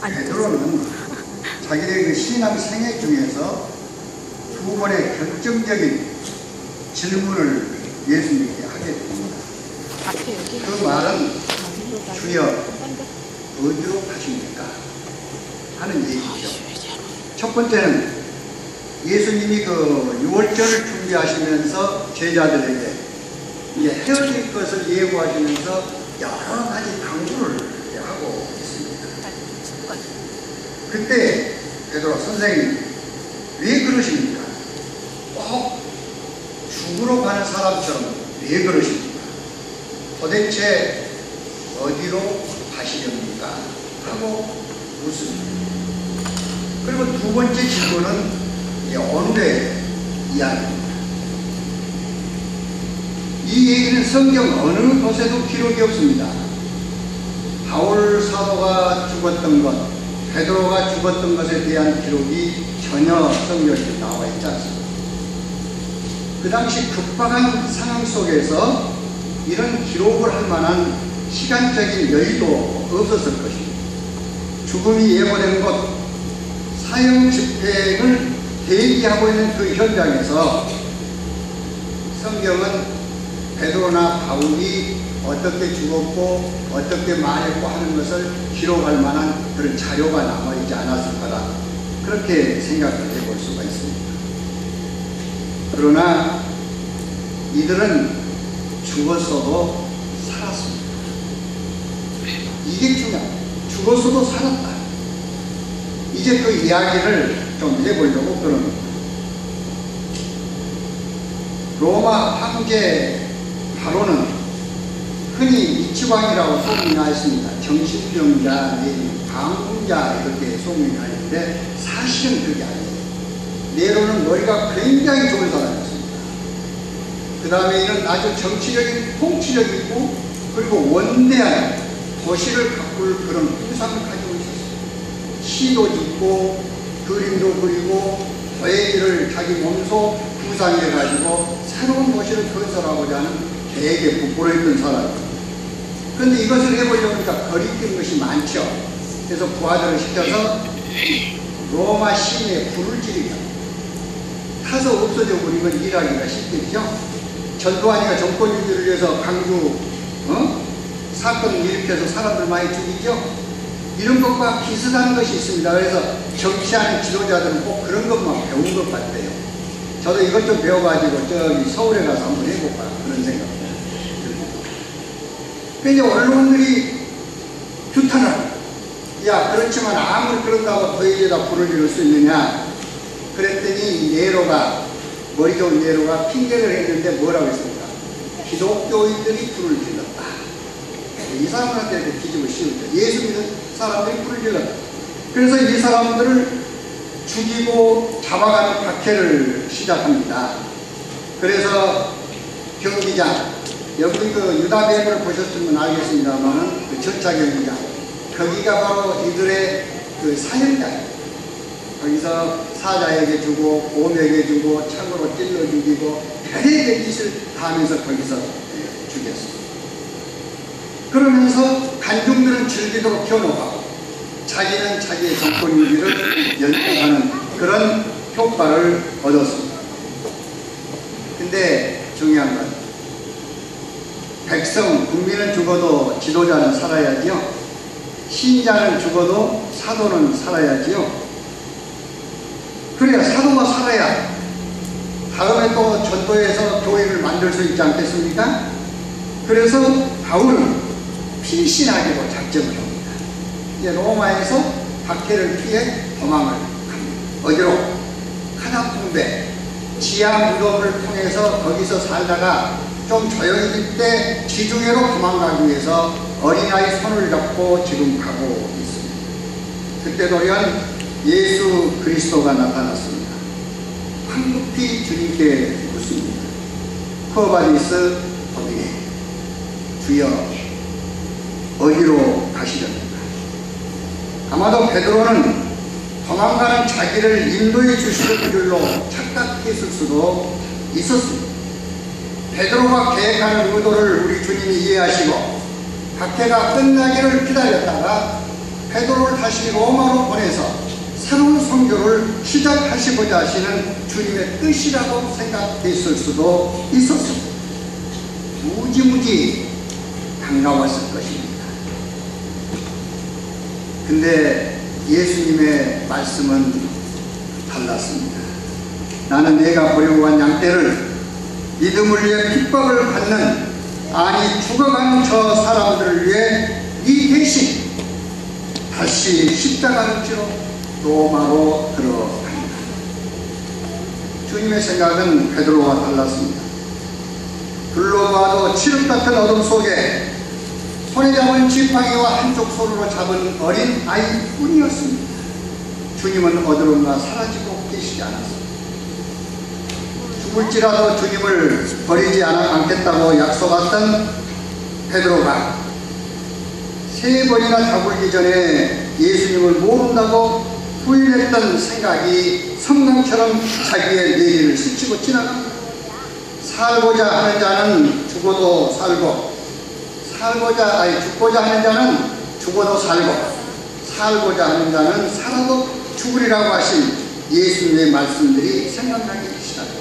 베드로는 자기의 그 신앙 생애 중에서 두 번의 결정적인 질문을 예수님께 하게 됩니다. 그 말은 주여 어디로 가십니까? 하는 얘기죠. 첫 번째는 예수님이 그 유월절을 준비하시면서 제자들에게 이제 헤어질 것을 예고하시면서 여러 가지 강조를 하고 있습니다. 그때 베드로 선생님 왜 그러십니까? 꼭 죽으러 가는 사람처럼 왜 그러십니까? 도대체 어디로 가시렵니까? 하고 묻습니다. 그리고 두 번째 질문은 오늘의 이야기입니다. 이 얘기는 성경 어느 곳에도 기록이 없습니다. 바울 사도가 죽었던 것, 베드로가 죽었던 것에 대한 기록이 전혀 성경에 나와 있지 않습니다. 그 당시 급박한 상황 속에서 이런 기록을 할 만한 시간적인 여유도 없었을 것입니다. 죽음이 예고된 곳, 사형 집행을 대기하고 있는 그 현장에서 성경은 베드로나 바울이 어떻게 죽었고 어떻게 말했고 하는 것을 기록할 만한 그런 자료가 남아있지 않았을 거다, 그렇게 생각을 해볼 수가 있습니다. 그러나 이들은 죽었어도 살았습니다. 이게 중요합니다. 죽었어도 살았다. 이제 그 이야기를 좀 해보려고 그럽니다. 로마 황제 바로는 흔히 이치광이라고 소문이 나 있습니다. 정신병자, 방문자 이렇게 소문이 나 있는데 사실은 그게 아니에요. 네로는 머리가 굉장히 좋은 사람이었습니다. 그 다음에 이는 아주 정치적인 통치력이고 그리고 원대한 도시를 가꿀 그런 꿈상을 가지고 있었어요. 시도 짓고 그림도 그리고 도예기를 자기 몸소 구상해가지고 새로운 도시를 건설하고자 하는 계획에 부풀어있던 사람입니다. 그런데 이것을 해보려니까 거리낀 것이 많죠. 그래서 부하들을 시켜서 로마 시내에 불을 지르게 합니다. 타서 없어져 버리면 일하기가 쉽겠죠. 전두환이가 정권 유지를 위해서 강주 사건을 일으켜서 사람들 많이 죽이죠. 이런 것과 비슷한 것이 있습니다. 그래서 정치하는 지도자들은 꼭 그런 것만 배운 것 같아요. 저도 이것 좀 배워가지고 저기 서울에 가서 한번 해볼까 그런 생각입니다. 그런데 언론들이 규탄을, 야 그렇지만 아무리 그런다고 도에게다 불을 지를 수 있느냐 그랬더니 네로가, 머리 좋은 네로가 핑계를 했는데 뭐라고 했습니까? 기독교인들이 불을 질렀다. 이 사람들한테 이렇게 뒤집어 씌우죠. 예수 믿는 사람들이 불을 질렀다. 그래서 이 사람들을 죽이고 잡아가는 박해를 시작합니다. 그래서 경기장, 여기 그 유다배를 보셨으면 알겠습니다만 그 전차 경기장, 거기가 바로 이들의 그 사형장입니다. 거기서 사자에게 주고 곰에게 주고 창으로 찔러 죽이고 별의별 짓을 다 하면서 거기서 죽였습니다. 그러면서 관중들은 즐기도록 현혹하고 자기는 자기의 정권 유지를 연습하는 그런 효과를 얻었습니다. 근데 중요한 건 백성, 국민은 죽어도 지도자는 살아야지요. 신자는 죽어도 사도는 살아야지요. 그래야 사도가 살아야 다음에 또 전도해서 교회를 만들 수 있지 않겠습니까? 그래서 바울은 필신하기로 작정을 합니다. 이제 로마에서 박해를 피해 도망을 갑니다. 어디로? 카다콤베, 지하 무덤을 통해서 거기서 살다가 좀 조용해질 때 지중해로 도망가기 위해서 어린아이 손을 잡고 지금 가고 있습니다. 그때 돌연 예수 그리스도가 나타났습니다. 황급히 주님께 묻습니다. 쿠어바디스 도미네, 주여 어디로 가시렵니까? 아마도 베드로는 도망가는 자기를 인도해 주시는 줄로 착각했을 수도 있었습니다. 베드로가 계획하는 의도를 우리 주님이 이해하시고 박해가 끝나기를 기다렸다가 베드로를 다시 로마로 보내서 새로운 선교를 시작하시고자 하시는 주님의 뜻이라고 생각했을 수도 있었습니다. 무지무지 반가웠을 것입니다. 근데 예수님의 말씀은 달랐습니다. 나는 내가 보려고 한 양떼를 믿음을 위해 핍박을 받는, 아니 죽어가는 저 사람들을 위해 네 대신 다시 십자가를 지러 로마로 들어간다. 주님의 생각은 베드로와 달랐습니다. 불로 봐도 칠흑 같은 어둠 속에 손에 잡은 지팡이와 한쪽 손으로 잡은 어린 아이뿐이었습니다. 주님은 어디론가 사라지고 계시지 않았습니다. 죽을지라도 주님을 버리지 않겠다고 약속했던 베드로가 3번이나 잡을기 전에 예수님을 모른다고 후회했던 생각이 성강처럼 자기의 뇌리를 스치고 지나갑니다. 살고자 하는 자는 죽어도 살고, 죽고자 하는 자는 죽어도 살고, 살고자 하는 자는 살아도 죽으리라고 하신 예수님의 말씀들이 생각나기 시작했습니다.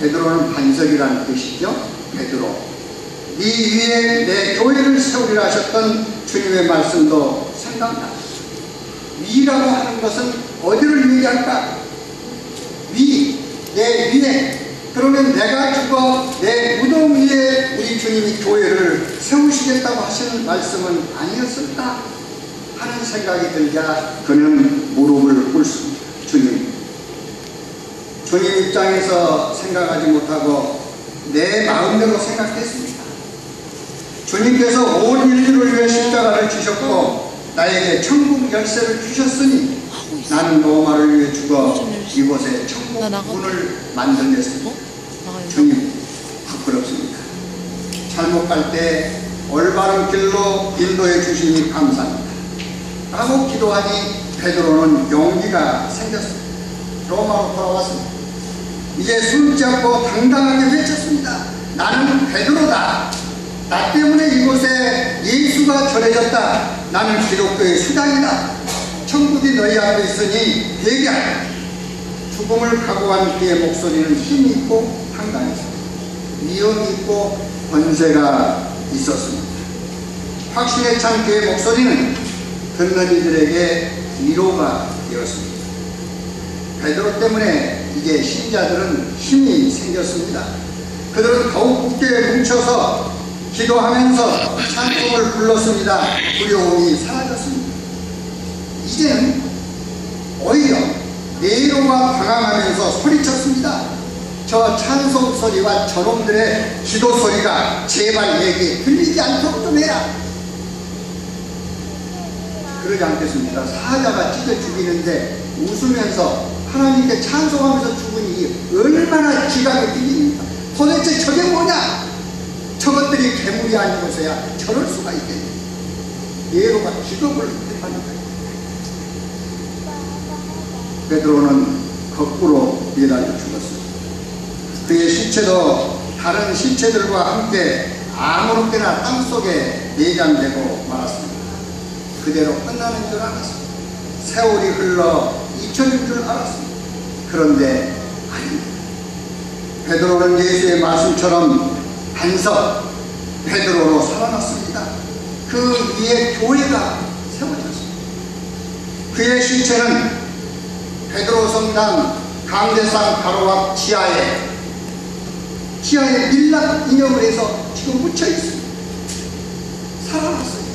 베드로는 반석이라는 뜻이죠. 베드로, 네 위에 내 교회를 세우리라 하셨던 주님의 말씀도 생각납니다. 위라고 하는 것은 어디를 얘기할까? 내 위에. 그러면 내가 죽어 내 무덤 위에 우리 주님이 교회를 세우시겠다고 하시는 말씀은 아니었을까 하는 생각이 들자 그는 무릎을 꿇습니다. 주님 입장에서 생각하지 못하고 내 마음대로 생각했습니다. 주님께서 온 인류를 위해 십자가를 주셨고 나에게 천국 열쇠를 주셨으니 나는 로마를 위해 죽어 이곳에 천국 문을 만들겠습니다. 주님, 부끄럽습니다. 잘못 갈 때 올바른 길로 인도해 주시니 감사합니다 라고 기도하니 베드로는 용기가 생겼습니다. 로마로 돌아왔습니다. 이제 숨지 않고 당당하게 외쳤습니다. 나는 베드로다. 나 때문에 이곳에 예수가 전해졌다. 나는 기독교의 수장이다. 천국이 너희 앞에 있으니 회개하라. 죽음을 각오한 그의 목소리는 힘이 있고 당당했습니다. 위엄이 있고 권세가 있었습니다. 확신에 찬 그의 목소리는 듣는 이들에게 위로가 되었습니다. 베드로 때문에 이제 신자들은 힘이 생겼습니다. 그들은 더욱 굳게 뭉쳐서 기도하면서 찬송을 불렀습니다. 두려움이 사라졌습니다. 이제는 오히려 네로가 방황하면서 소리쳤습니다. 저 찬송 소리와 저놈들의 기도 소리가 제발 내게 들리지 않도록 좀 해라. 그러지 않겠습니다. 사자가 찢어 죽이는데 웃으면서 하나님께 찬송하면서 죽으니 얼마나 기가 막힙니까? 도대체 저게 뭐냐? 저것들이 괴물이 아니고서야 저럴 수가 있겠네. 네로가 기겁을 합니다. 베드로는 거꾸로 매달려 죽었습니다. 그의 시체도 다른 시체들과 함께 아무렇게나 땅속에 내장되고 말았습니다. 그대로 끝나는 줄 알았습니다. 세월이 흘러 잊혀진 줄 알았습니다. 그런데 아닙니다. 베드로는 예수의 말씀처럼 반석 베드로로 살아났습니다. 그 위에 교회가 세워졌습니다. 그의 시체는 베드로 성당 강대상 바로 앞 지하에 밀랍 인형을 해서 지금 묻혀 있습니다. 살아났어요.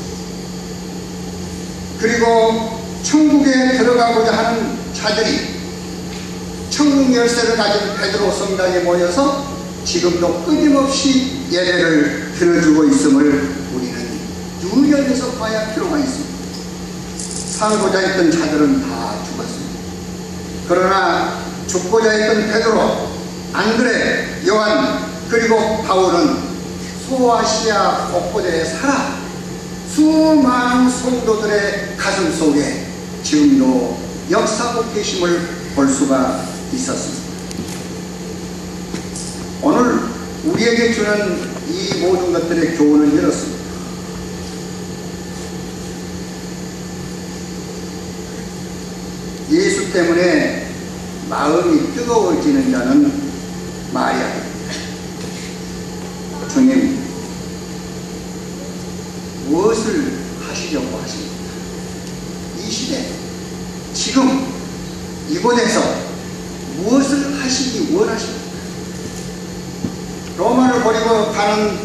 그리고 천국에 들어가고자 하는 자들이 천국 열쇠를 가진 베드로 성당에 모여서 지금도 끊임없이 예배를 드려주고 있음을 우리는 유념해서 봐야 필요가 있습니다. 살고자 했던 자들은 다 죽었습니다. 그러나 죽고자 했던 베드로, 안드레, 요한, 그리고 바울은 소아시아 곳곳에 살아 수많은 성도들의 가슴 속에 지금도 역사하고 계심을 볼 수가 있었습니다. 오늘 우리에게 주는 이 모든 것들의 교훈은 이렇습니다. 그렇기 때문에 마음이 뜨거워지는 자는 말이 아닙니다. 주님, 무엇을 하시려고 하십니까? 이 시대, 지금 이곳에서 무엇을 하시기 원하십니까? 로마를 버리고 가는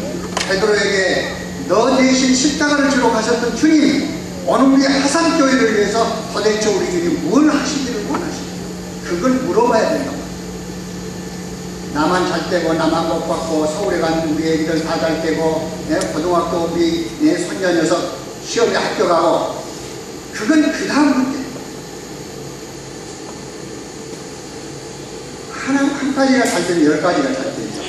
베드로에게 너 대신 십자가를 지러 가셨던 주님이 오늘 우리 하산교회를 위해서 도대체 우리 주님 뭘 하시기를 원하십니까? 그걸 물어봐야 된다고. 나만 잘 되고 나만 못 받고 서울에 가는 우리 애기들 다 잘 되고 고등학교 우리 손녀 녀석 시험에 합격하고 그건 그 다음 문제. 한 가지가 잘 되면 10가지가 잘 되죠.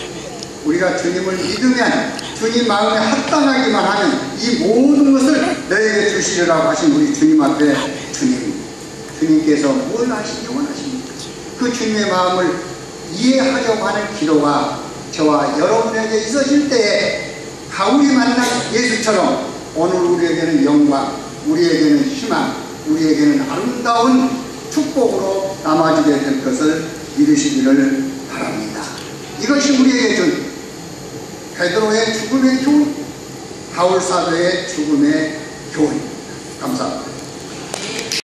우리가 주님을 믿으면 주님 마음에 합당하기만 하면 이 모든 것을 너에게 주시리라고 하신 우리 주님 앞에 주님께서 뭘 하시기 원하십니까? 그 주님의 마음을 이해하려고 하는 기도가 저와 여러분에게 있어질 때에 가을이 만난 예수처럼 오늘 우리에게는 영광, 우리에게는 희망, 우리에게는 아름다운 축복으로 남아지게 될 것을 믿으시기를 바랍니다. 이것이 우리에게 준 베드로의 죽음의 교훈, 바울 사도의 죽음의 교훈입니다. 감사합니다.